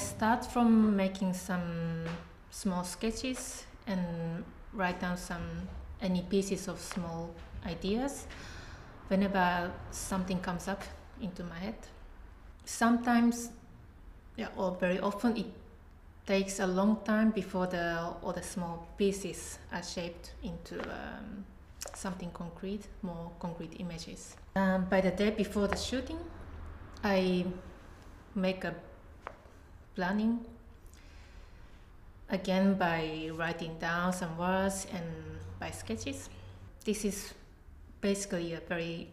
start from making some small sketches and write down any pieces of small ideas whenever something comes up into my head. Sometimes, or very often, it takes a long time before all the small pieces are shaped into something concrete, more concrete images. By the day before the shooting, I make a planning, again by writing down some words and by sketches. This is basically a very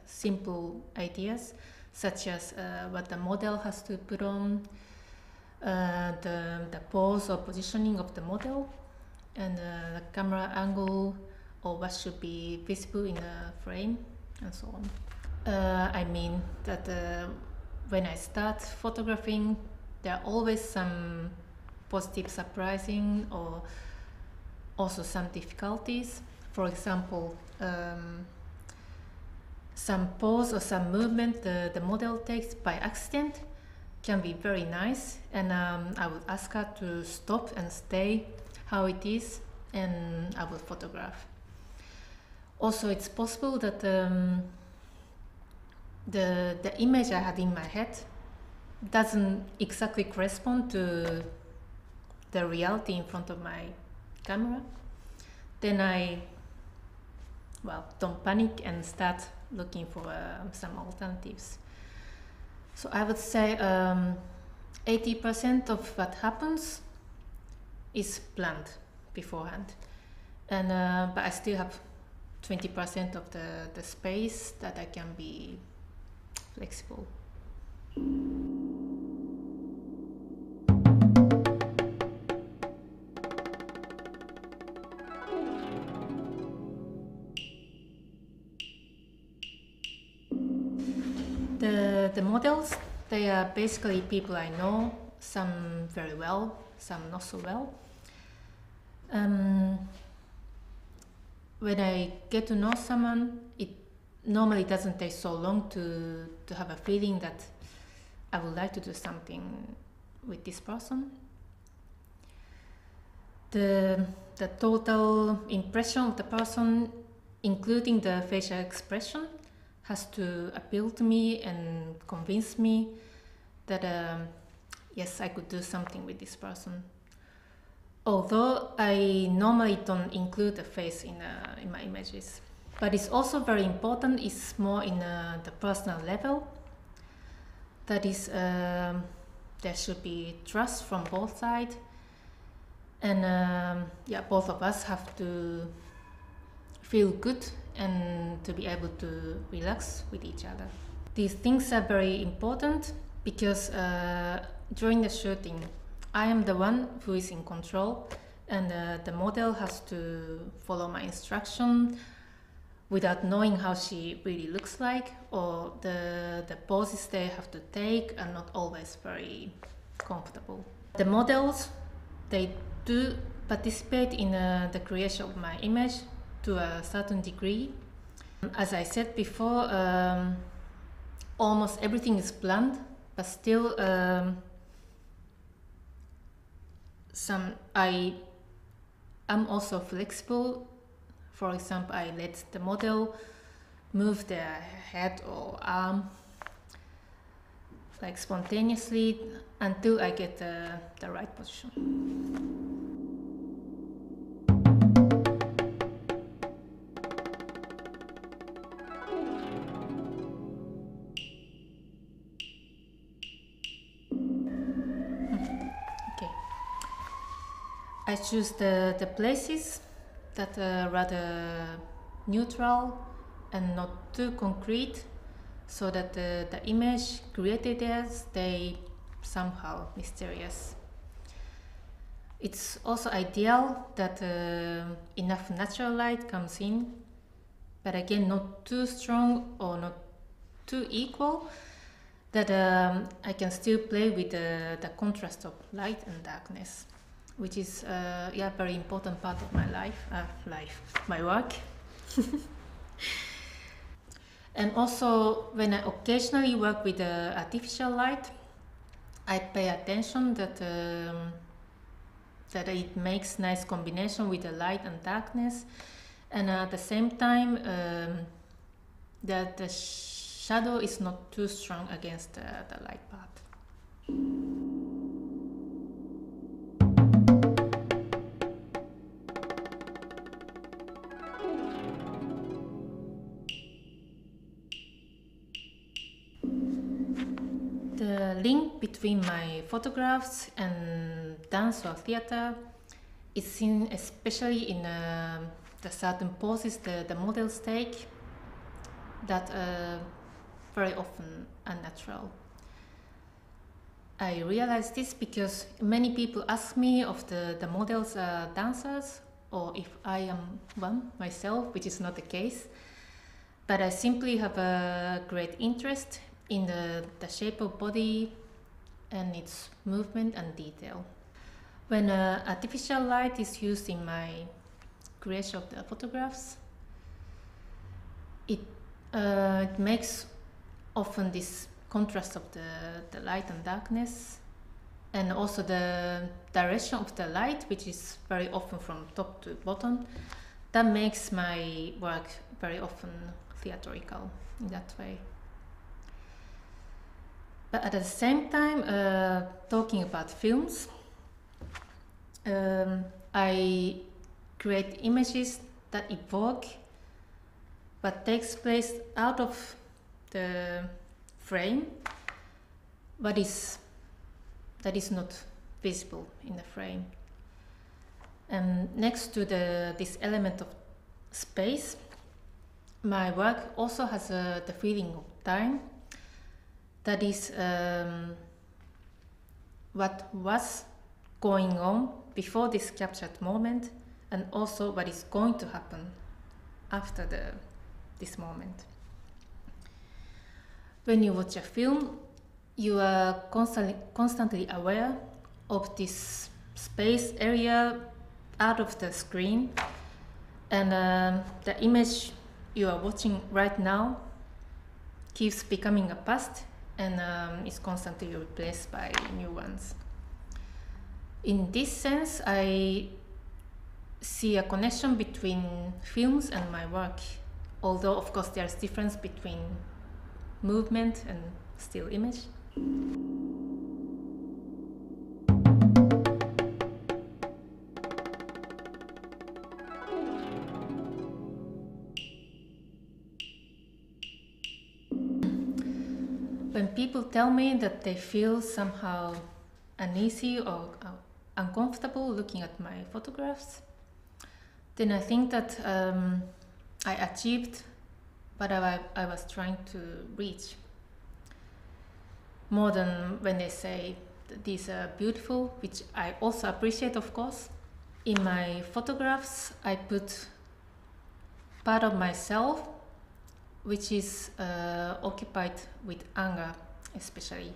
simple ideas, such as what the model has to put on, the pose or positioning of the model, and the camera angle, or what should be visible in the frame, and so on. I mean that when I start photographing, there are always some positive surprising or also some difficulties. For example, some pose or some movement the model takes by accident can be very nice, and I would ask her to stop and stay how it is, and I will photograph. Also, it's possible that the image I had in my head doesn't exactly correspond to the reality in front of my camera. Then I don't panic and start looking for some alternatives. So I would say 80% of what happens is planned beforehand, and but I still have 20% of the space that I can be flexible. The models, they are basically people I know, some very well, some not so well. When I get to know someone, it normally doesn't take so long to have a feeling that I would like to do something with this person. The total impression of the person, including the facial expression, has to appeal to me and convince me that yes, I could do something with this person. Although I normally don't include the face in my images. But it's also very important, it's more in the personal level. That is, there should be trust from both sides. And both of us have to feel good and to be able to relax with each other. These things are very important because during the shooting, I am the one who is in control, and the model has to follow my instruction without knowing how she really looks like, or the poses they have to take are not always very comfortable. The models, they do participate in the creation of my image to a certain degree. As I said before, almost everything is planned, but still I am also flexible. For example, I let the model move their head or arm like spontaneously until I get the right position. I choose the places that are rather neutral and not too concrete, so that the image created there stay somehow mysterious. It's also ideal that enough natural light comes in, but again not too strong or not too equal, that I can still play with the contrast of light and darkness, which is a very important part of my my work. And also, when I occasionally work with artificial light, I pay attention that that it makes nice combination with the light and darkness, and at the same time that the shadow is not too strong against the light part. The link between my photographs and dance or theater is seen especially in the certain poses the models take that are very often unnatural. I realize this because many people ask me if the models are dancers or if I am one myself, which is not the case. But I simply have a great interest in the shape of body and its movement and detail. When artificial light is used in my creation of the photographs, it makes often this contrast of the light and darkness, and also the direction of the light, which is very often from top to bottom. That makes my work very often theatrical in that way. But at the same time, talking about films, I create images that evoke what takes place out of the frame, but that is not visible in the frame. And next to this element of space, my work also has the feeling of time. That is what was going on before this captured moment, and also what is going to happen after this moment. When you watch a film, you are constantly aware of this space area out of the screen, and the image you are watching right now keeps becoming a past and is constantly replaced by new ones. In this sense, I see a connection between films and my work, although of course there's difference between movement and still image. When people tell me that they feel somehow uneasy or uncomfortable looking at my photographs, then I think that I achieved what I was trying to reach. More than when they say that these are beautiful, which I also appreciate, of course. In my photographs, I put part of myself which is occupied with anger, especially.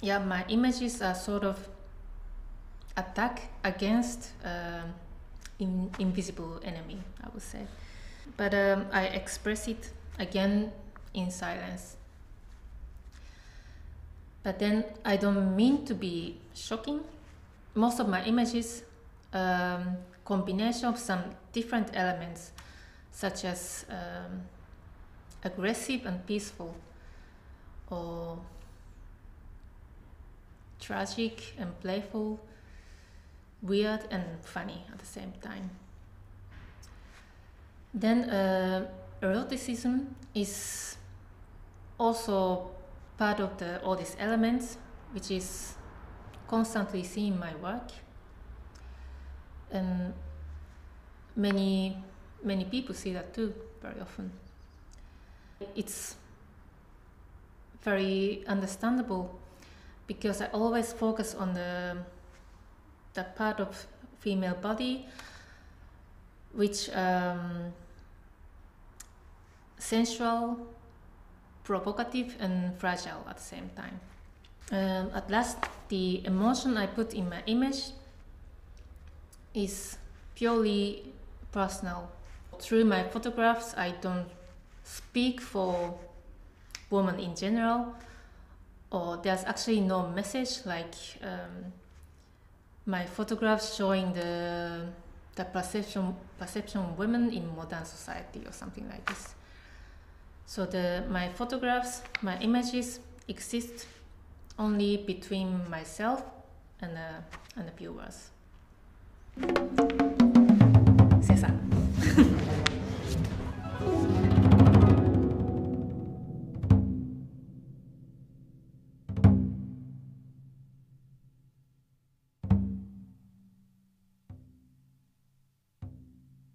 Yeah, my images are sort of attack against invisible enemy, I would say. But I express it again in silence. But then I don't mean to be shocking. Most of my images combination of some different elements, such as aggressive and peaceful, or tragic and playful, weird and funny at the same time. Then eroticism is also part of all these elements, which is constantly seen in my work, and many people see that too very often. It's very understandable because I always focus on the part of female body which sensual, provocative and fragile at the same time. At last, the emotion I put in my image is purely personal. Through my photographs, I don't speak for women in general or there's actually no message like my photographs showing the perception of women in modern society or something like this. So my photographs, my images exist only between myself and the viewers. C'est ça.